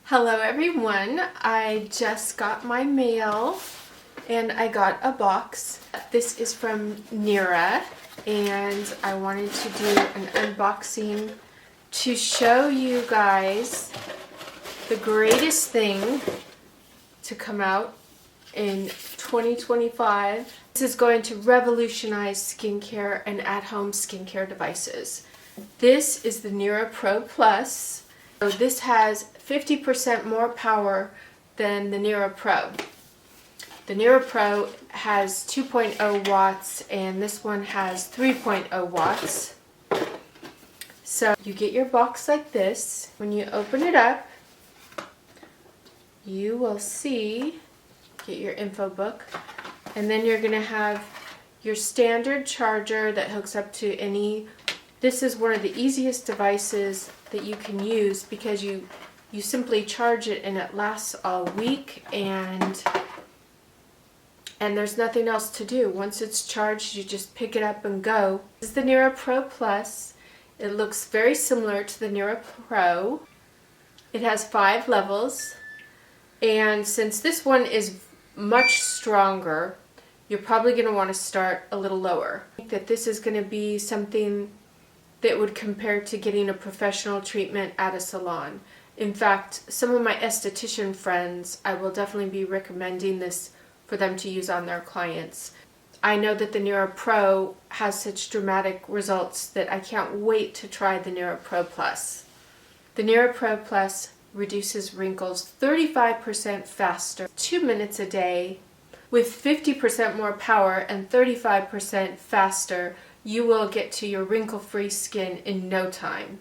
Hello everyone, I just got my mail and I got a box. This is from NIRA and I wanted to do an unboxing to show you guys the greatest thing to come out in 2025. This is going to revolutionize skincare and at-home skincare devices. This is the NIRA Pro Plus. So this has 50% more power than the NIRA Pro. The NIRA Pro has 2.0 watts and this one has 3.0 watts. So you get your box like this. When you open it up, you will see, get your info book, and then you're going to have your standard charger that hooks up to any. This is one of the easiest devices that you can use because you simply charge it and it lasts all week and there's nothing else to do. Once it's charged, you just pick it up and go. This is the NIRA Pro Plus. It looks very similar to the NIRA Pro. It has 5 levels, and since this one is much stronger, you're probably going to want to start a little lower. I think that this is going to be something that would compare to getting a professional treatment at a salon. In fact, some of my esthetician friends, I will definitely be recommending this for them to use on their clients. I know that the NIRA Pro has such dramatic results that I can't wait to try the NIRA Pro Plus. The NIRA Pro Plus reduces wrinkles 35% faster, 2 minutes a day. With 50% more power and 35% faster, you will get to your wrinkle-free skin in no time.